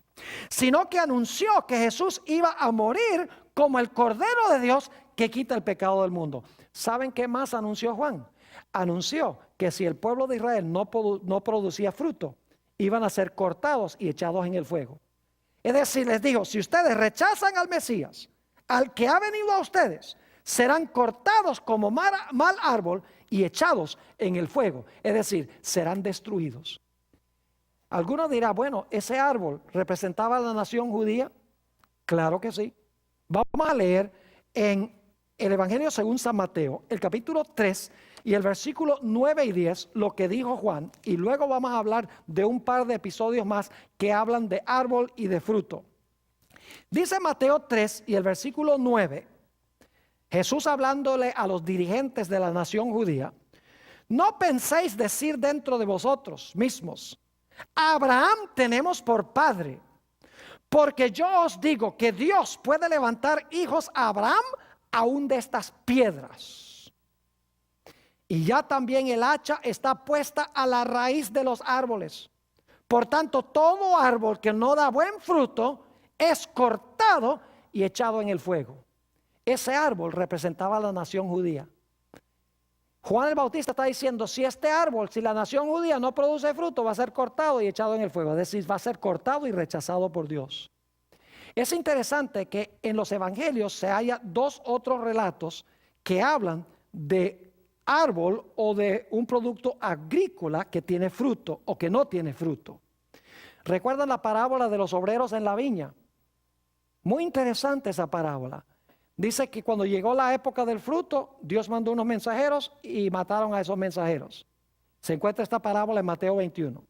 sino que anunció que Jesús iba a morir como el Cordero de Dios que quita el pecado del mundo. ¿Saben qué más anunció Juan? Anunció que si el pueblo de Israel no producía fruto, iban a ser cortados y echados en el fuego. Es decir, les dijo, si ustedes rechazan al Mesías, al que ha venido a ustedes, serán cortados como mal árbol y echados en el fuego. Es decir, serán destruidos. Alguno dirá, bueno, ¿ese árbol representaba a la nación judía? Claro que sí. Vamos a leer en el Evangelio según San Mateo, el capítulo 3 y el versículo 9 y 10, lo que dijo Juan. Y luego vamos a hablar de un par de episodios más que hablan de árbol y de fruto. Dice Mateo 3 y el versículo 9, Jesús hablándole a los dirigentes de la nación judía, no penséis decir dentro de vosotros mismos, Abraham tenemos por padre, porque yo os digo que Dios puede levantar hijos a Abraham aún de estas piedras. Y ya también el hacha está puesta a la raíz de los árboles. Por tanto, todo árbol que no da buen fruto es cortado y echado en el fuego. Ese árbol representaba a la nación judía. Juan el Bautista está diciendo, si este árbol, si la nación judía no produce fruto, va a ser cortado y echado en el fuego. Es decir, va a ser cortado y rechazado por Dios. Es interesante que en los evangelios se haya dos otros relatos que hablan de árbol o de un producto agrícola que tiene fruto o que no tiene fruto. ¿Recuerdan la parábola de los obreros en la viña? Muy interesante esa parábola. Dice que cuando llegó la época del fruto, Dios mandó unos mensajeros y mataron a esos mensajeros. Se encuentra esta parábola en Mateo 21.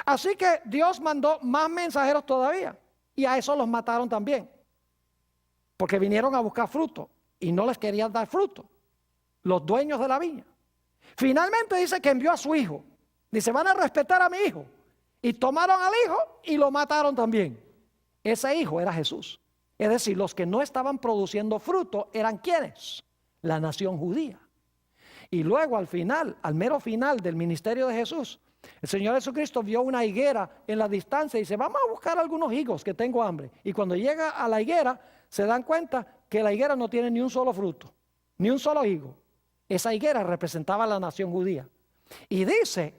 Así que Dios mandó más mensajeros todavía y a esos los mataron también. Porque vinieron a buscar fruto y no les querían dar fruto los dueños de la viña. Finalmente dice que envió a su hijo. Dice, van a respetar a mi hijo. Y tomaron al hijo y lo mataron también. Ese hijo era Jesús. Es decir, los que no estaban produciendo fruto eran ¿quiénes? La nación judía. Y luego al final, al mero final del ministerio de Jesús, el Señor Jesucristo vio una higuera en la distancia y dice, vamos a buscar algunos higos que tengo hambre. Y cuando llega a la higuera, se dan cuenta que la higuera no tiene ni un solo fruto, ni un solo higo. Esa higuera representaba a la nación judía. Y dice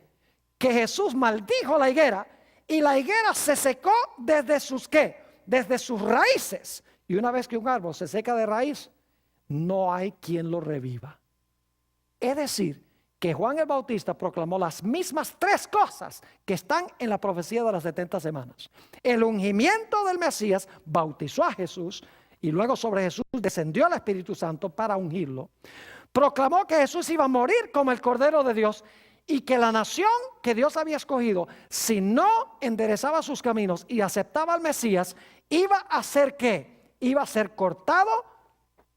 que Jesús maldijo la higuera y la higuera se secó desde sus ¿qué? Desde sus raíces. Y una vez que un árbol se seca de raíz, no hay quien lo reviva. Es decir, que Juan el Bautista proclamó las mismas tres cosas que están en la profecía de las 70 semanas. El ungimiento del Mesías bautizó a Jesús y luego sobre Jesús descendió el Espíritu Santo para ungirlo. Proclamó que Jesús iba a morir como el Cordero de Dios y que la nación que Dios había escogido, si no enderezaba sus caminos y aceptaba al Mesías, iba a ser ¿qué? Iba a ser cortado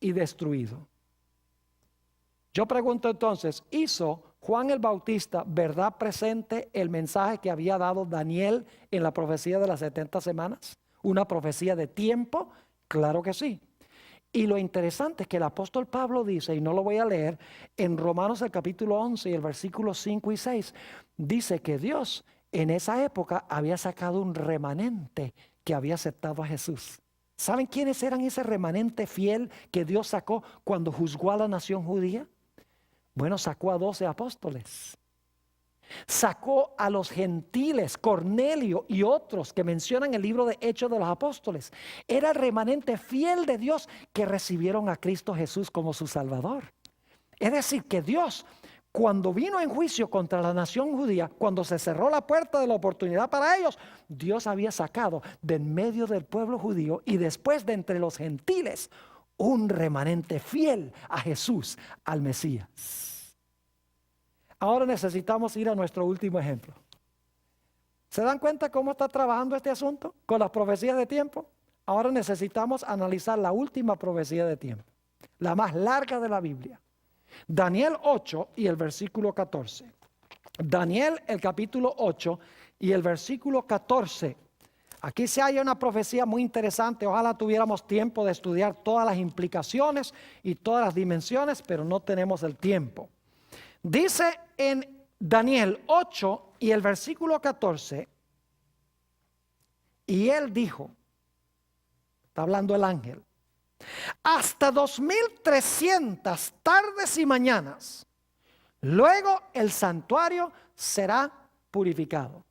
y destruido. Yo pregunto entonces, ¿hizo Juan el Bautista verdad presente el mensaje que había dado Daniel en la profecía de las 70 semanas? ¿Una profecía de tiempo? Claro que sí. Y lo interesante es que el apóstol Pablo dice, y no lo voy a leer, en Romanos el capítulo 11 y el versículo 5 y 6, dice que Dios en esa época había sacado un remanente que había aceptado a Jesús. ¿Saben quiénes eran ese remanente fiel que Dios sacó cuando juzgó a la nación judía? Bueno, sacó a 12 apóstoles. Sacó a los gentiles, Cornelio y otros que mencionan el libro de Hechos de los Apóstoles. Era el remanente fiel de Dios que recibieron a Cristo Jesús como su Salvador. Es decir, que Dios, cuando vino en juicio contra la nación judía, cuando se cerró la puerta de la oportunidad para ellos, Dios había sacado de en medio del pueblo judío y después de entre los gentiles un remanente fiel a Jesús, al Mesías. Ahora necesitamos ir a nuestro último ejemplo. ¿Se dan cuenta cómo está trabajando este asunto con las profecías de tiempo? Ahora necesitamos analizar la última profecía de tiempo, la más larga de la Biblia. Daniel 8 y el versículo 14. Daniel el capítulo 8 y el versículo 14. Aquí se halla una profecía muy interesante. Ojalá tuviéramos tiempo de estudiar todas las implicaciones y todas las dimensiones, pero no tenemos el tiempo. Dice en Daniel 8 y el versículo 14, y él dijo, está hablando el ángel, hasta 2300 tardes y mañanas, luego el santuario será purificado.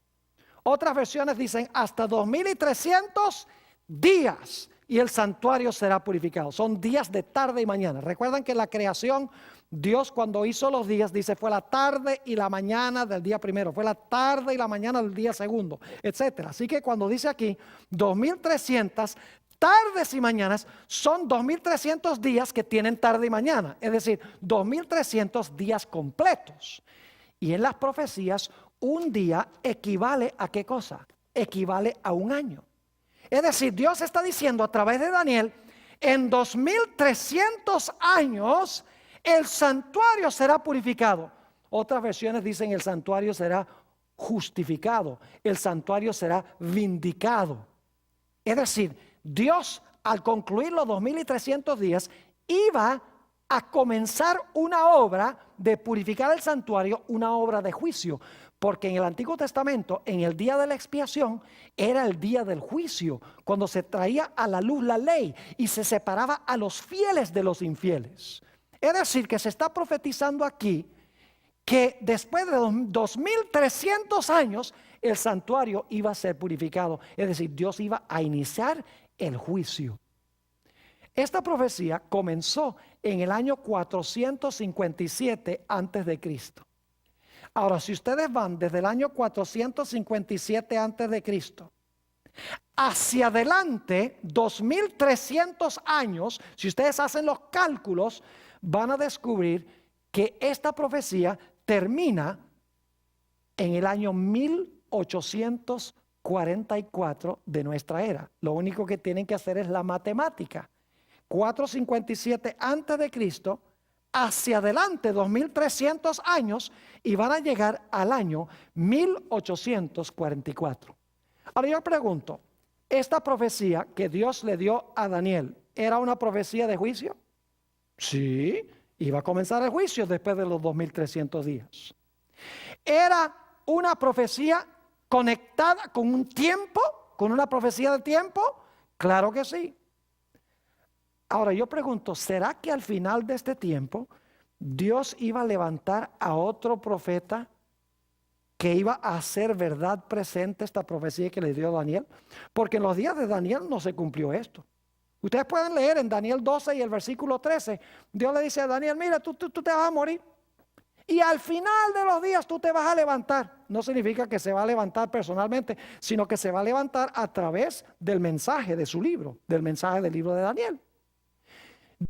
Otras versiones dicen hasta 2300 días y el santuario será purificado. Son días de tarde y mañana. Recuerdan que en la creación Dios cuando hizo los días dice fue la tarde y la mañana del día primero, fue la tarde y la mañana del día segundo, etcétera. Así que cuando dice aquí 2300 tardes y mañanas, son 2300 días que tienen tarde y mañana, es decir, 2300 días completos. Y en las profecías un día equivale a ¿qué cosa? Equivale a un año. Es decir, Dios está diciendo a través de Daniel, en 2300 años el santuario será purificado. Otras versiones dicen el santuario será justificado, el santuario será vindicado. Es decir, Dios al concluir los 2300 días iba a comenzar una obra de purificar el santuario, una obra de juicio. Porque en el Antiguo Testamento, en el día de la expiación, era el día del juicio, cuando se traía a la luz la ley y se separaba a los fieles de los infieles. Es decir, que se está profetizando aquí que después de 2300 años el santuario iba a ser purificado. Es decir, Dios iba a iniciar el juicio. Esta profecía comenzó en el año 457 antes de Cristo. Ahora, si ustedes van desde el año 457 antes de Cristo hacia adelante, 2300 años, si ustedes hacen los cálculos, van a descubrir que esta profecía termina en el año 1844 de nuestra era. Lo único que tienen que hacer es la matemática. 457 antes de Cristo, hacia adelante 2300 años y van a llegar al año 1844. Ahora yo pregunto, ¿esta profecía que Dios le dio a Daniel era una profecía de juicio? Sí, iba a comenzar el juicio después de los 2300 días. ¿Era una profecía conectada con un tiempo, con una profecía de tiempo? Claro que sí. Ahora yo pregunto, ¿será que al final de este tiempo Dios iba a levantar a otro profeta que iba a hacer verdad presente esta profecía que le dio Daniel? Porque en los días de Daniel no se cumplió esto. Ustedes pueden leer en Daniel 12 y el versículo 13, Dios le dice a Daniel, mira, tú te vas a morir y al final de los días tú te vas a levantar. No significa que se va a levantar personalmente, sino que se va a levantar a través del mensaje de su libro, del mensaje del libro de Daniel.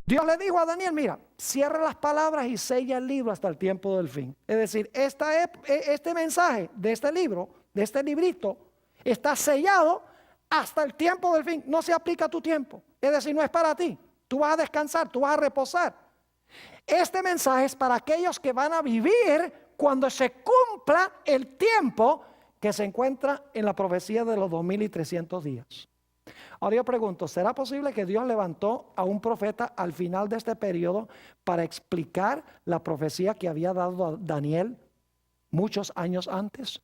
Dios le dijo a Daniel, mira, cierra las palabras y sella el libro hasta el tiempo del fin. Es decir, este mensaje de este libro, de este librito, está sellado hasta el tiempo del fin. No se aplica a tu tiempo. Es decir, no es para ti. Tú vas a descansar, tú vas a reposar. Este mensaje es para aquellos que van a vivir cuando se cumpla el tiempo que se encuentra en la profecía de los 2300 días. Ahora yo pregunto, ¿será posible que Dios levantó a un profeta al final de este periodo para explicar la profecía que había dado a Daniel muchos años antes?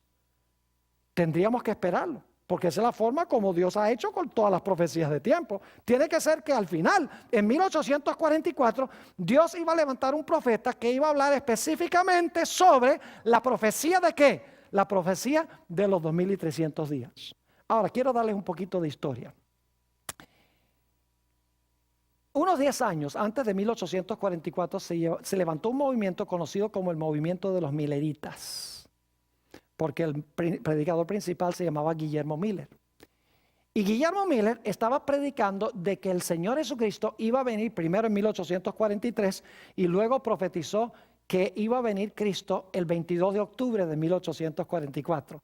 Tendríamos que esperarlo, porque esa es la forma como Dios ha hecho con todas las profecías de tiempo. Tiene que ser que al final, en 1844, Dios iba a levantar un profeta que iba a hablar específicamente sobre la profecía de ¿qué? La profecía de los 2300 días. Ahora, quiero darles un poquito de historia. Unos 10 años antes de 1844 se levantó un movimiento conocido como el movimiento de los Milleritas, porque el predicador principal se llamaba Guillermo Miller. Y Guillermo Miller estaba predicando de que el Señor Jesucristo iba a venir primero en 1843 y luego profetizó que iba a venir Cristo el 22 de octubre de 1844.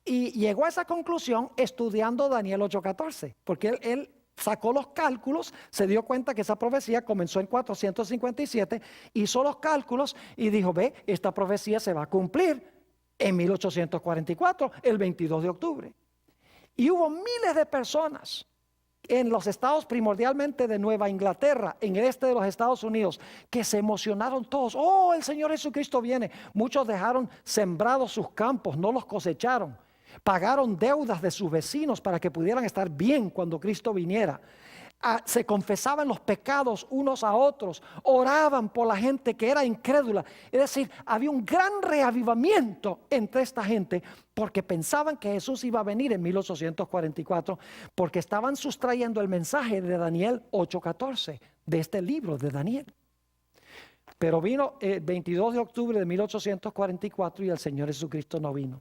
Y llegó a esa conclusión estudiando Daniel 8:14, porque él sacó los cálculos, se dio cuenta que esa profecía comenzó en 457, hizo los cálculos y dijo, ve, esta profecía se va a cumplir en 1844, el 22 de octubre. Y hubo miles de personas en los estados primordialmente de Nueva Inglaterra, en el este de los Estados Unidos, que se emocionaron todos. Oh, el Señor Jesucristo viene. Muchos dejaron sembrados sus campos, no los cosecharon. Pagaron deudas de sus vecinos para que pudieran estar bien cuando Cristo viniera. Se confesaban los pecados unos a otros, oraban por la gente que era incrédula. Es decir, había un gran reavivamiento entre esta gente porque pensaban que Jesús iba a venir en 1844, porque estaban sustrayendo el mensaje de Daniel 8:14, de este libro de Daniel. Pero vino el 22 de octubre de 1844 y el Señor Jesucristo no vino.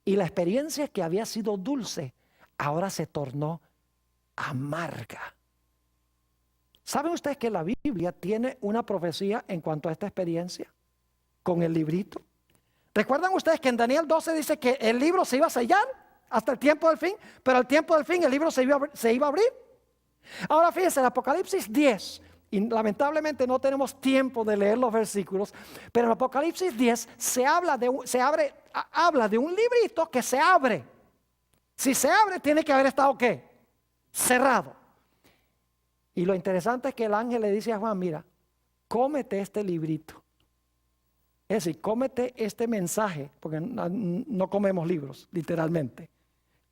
Y la experiencia que había sido dulce, ahora se tornó amarga. ¿Saben ustedes que la Biblia tiene una profecía en cuanto a esta experiencia con el librito? ¿Recuerdan ustedes que en Daniel 12 dice que el libro se iba a sellar hasta el tiempo del fin? Pero al tiempo del fin el libro se iba a abrir. Ahora fíjense, en Apocalipsis 10, y lamentablemente no tenemos tiempo de leer los versículos, pero en Apocalipsis 10 habla de un librito que se abre. Si se abre, tiene que haber estado ¿qué? Cerrado. Y lo interesante es que el ángel le dice a Juan, mira, cómete este librito. Es decir, cómete este mensaje, porque no comemos libros, literalmente.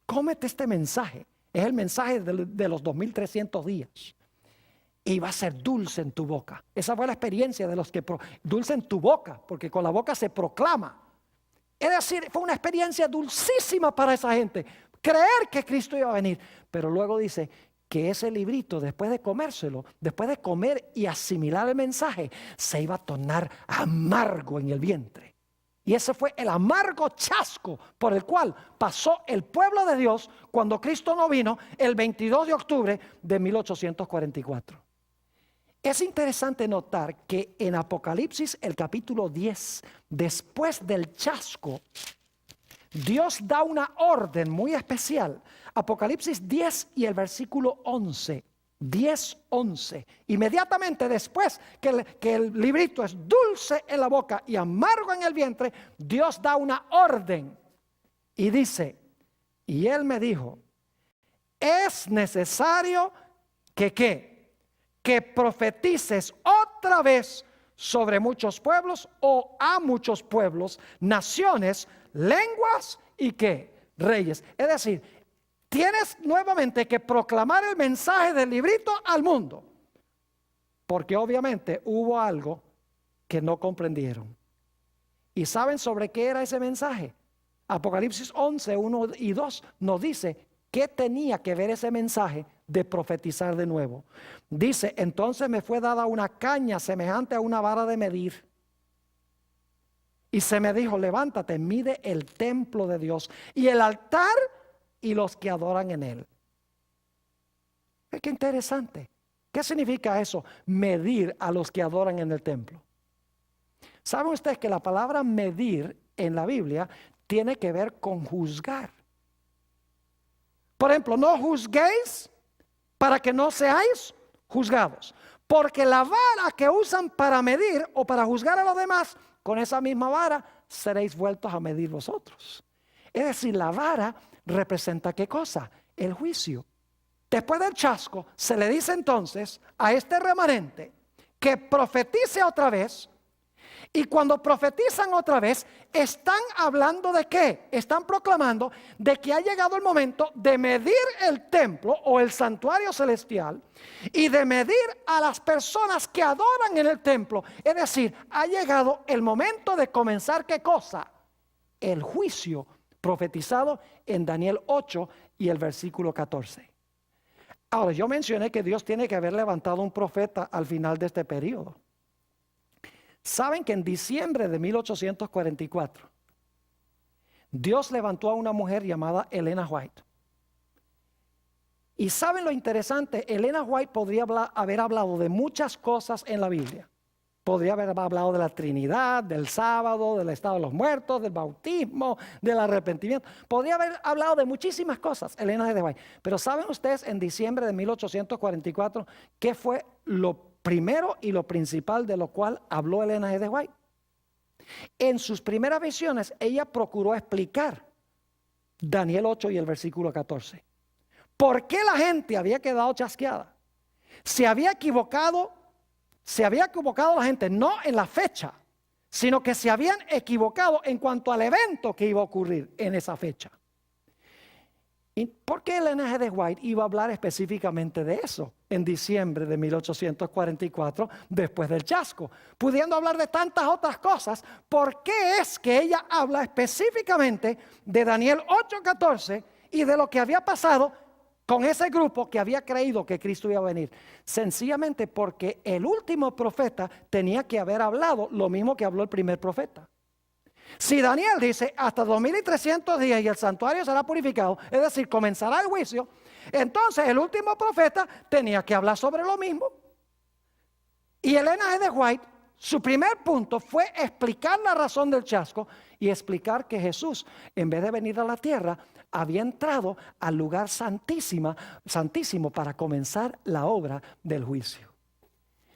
Cómete este mensaje. Es el mensaje de los 2300 días. Y va a ser dulce en tu boca. Esa fue la experiencia de los que... Dulce en tu boca, porque con la boca se proclama. Es decir, fue una experiencia dulcísima para esa gente. Creer que Cristo iba a venir. Pero luego dice, que ese librito, después de comérselo, después de comer y asimilar el mensaje, se iba a tornar amargo en el vientre. Y ese fue el amargo chasco por el cual pasó el pueblo de Dios cuando Cristo no vino el 22 de octubre de 1844. Es interesante notar que en Apocalipsis, el capítulo 10, después del chasco, Dios da una orden muy especial. Apocalipsis 10 y el versículo 11. 10:11. Inmediatamente después que el librito es dulce en la boca y amargo en el vientre, Dios da una orden y dice, y él me dijo, es necesario que ¿qué? Que profetices otra vez sobre muchos pueblos o a muchos pueblos, naciones, lenguas y ¿qué? Reyes. Es decir, tienes nuevamente que proclamar el mensaje del librito al mundo. Porque obviamente hubo algo que no comprendieron. ¿Y saben sobre qué era ese mensaje? Apocalipsis 11, 1 y 2 nos dice qué tenía que ver ese mensaje de profetizar de nuevo. Dice, entonces me fue dada una caña semejante a una vara de medir. Y se me dijo, levántate, mide el templo de Dios y el altar y los que adoran en él. Qué interesante. ¿Qué significa eso? Medir a los que adoran en el templo. ¿Saben ustedes que la palabra medir en la Biblia tiene que ver con juzgar? Por ejemplo, no juzguéis para que no seáis juzgados. Porque la vara que usan para medir o para juzgar a los demás, con esa misma vara seréis vueltos a medir vosotros. Es decir, la vara representa ¿qué cosa? El juicio. Después del chasco se le dice entonces a este remanente que profetice otra vez. Y cuando profetizan otra vez, están hablando de qué? Están proclamando de que ha llegado el momento de medir el templo o el santuario celestial y de medir a las personas que adoran en el templo. Es decir, ha llegado el momento de comenzar ¿qué cosa? El juicio profetizado en Daniel 8 y el versículo 14. Ahora, yo mencioné que Dios tiene que haber levantado un profeta al final de este periodo. Saben que en diciembre de 1844, Dios levantó a una mujer llamada Elena White. Y saben lo interesante, Elena White podría haber hablado de muchas cosas en la Biblia. Podría haber hablado de la Trinidad, del sábado, del estado de los muertos, del bautismo, del arrepentimiento. Podría haber hablado de muchísimas cosas, Elena de White. Pero ¿saben ustedes en diciembre de 1844 qué fue lo primero y lo principal de lo cual habló Elena G. de White? En sus primeras visiones, ella procuró explicar Daniel 8 y el versículo 14. ¿Por qué la gente había quedado chasqueada? Se había equivocado la gente, no en la fecha, sino que se habían equivocado en cuanto al evento que iba a ocurrir en esa fecha. ¿Y por qué Elena G. de White iba a hablar específicamente de eso en diciembre de 1844, después del chasco? Pudiendo hablar de tantas otras cosas, ¿por qué es que ella habla específicamente de Daniel 8:14 y de lo que había pasado con ese grupo que había creído que Cristo iba a venir? Sencillamente porque el último profeta tenía que haber hablado lo mismo que habló el primer profeta. Si Daniel dice hasta 2300 días y el santuario será purificado, es decir, comenzará el juicio, entonces el último profeta tenía que hablar sobre lo mismo. Y Elena G. de White, su primer punto fue explicar la razón del chasco y explicar que Jesús, en vez de venir a la tierra, había entrado al lugar santísimo para comenzar la obra del juicio.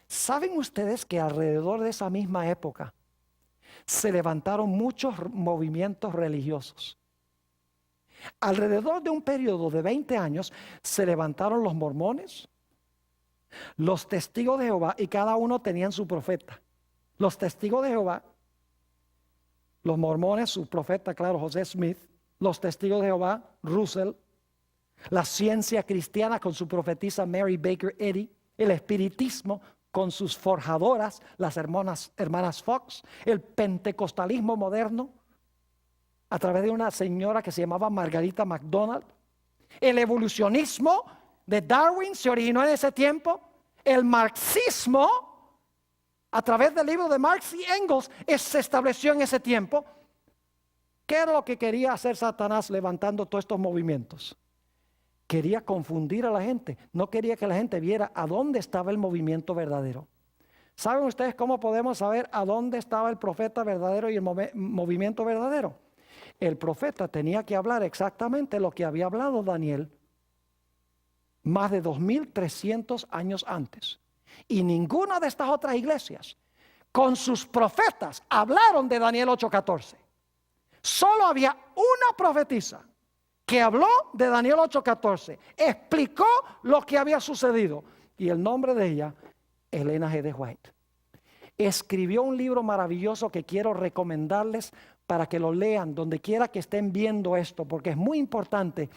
¿Saben ustedes que alrededor de esa misma época se levantaron muchos movimientos religiosos? Alrededor de un periodo de 20 años se levantaron los mormones, los testigos de Jehová, y cada uno tenían su profeta. Los testigos de Jehová, los mormones, su profeta, claro, José Smith. Los testigos de Jehová, Russell. La ciencia cristiana con su profetisa Mary Baker Eddy. El espiritismo con sus forjadoras, las hermanas Fox. El pentecostalismo moderno a través de una señora que se llamaba Margarita MacDonald. El evolucionismo de Darwin se originó en ese tiempo. El marxismo, a través del libro de Marx y Engels, se estableció en ese tiempo. ¿Qué era lo que quería hacer Satanás levantando todos estos movimientos? Quería confundir a la gente. No quería que la gente viera a dónde estaba el movimiento verdadero. ¿Saben ustedes cómo podemos saber a dónde estaba el profeta verdadero y el movimiento verdadero? El profeta tenía que hablar exactamente lo que había hablado Daniel más de 2300 años antes. Y ninguna de estas otras iglesias con sus profetas hablaron de Daniel 8:14. Solo había una profetisa que habló de Daniel 8:14, explicó lo que había sucedido, y el nombre de ella, Elena G. de White. Escribió un libro maravilloso que quiero recomendarles para que lo lean donde quiera que estén viendo esto, porque es muy importante.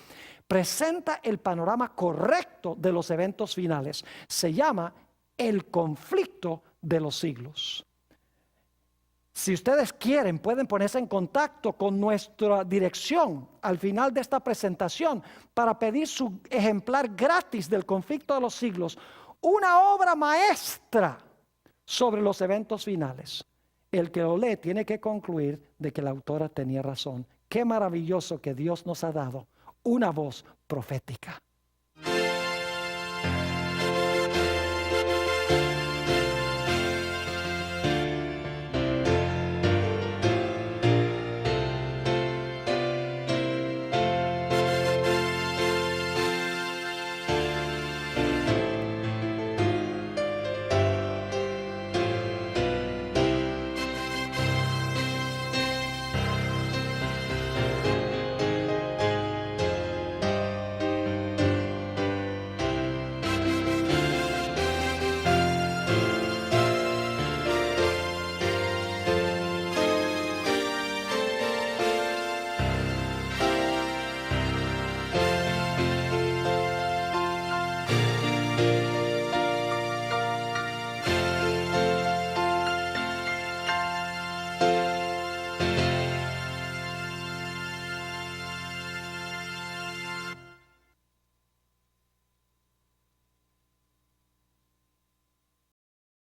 Presenta el panorama correcto de los eventos finales. Se llama El conflicto de los siglos. Si ustedes quieren, pueden ponerse en contacto con nuestra dirección al final de esta presentación para pedir su ejemplar gratis del conflicto de los siglos, una obra maestra sobre los eventos finales. El que lo lee tiene que concluir de que la autora tenía razón. Qué maravilloso que Dios nos ha dado una voz profética.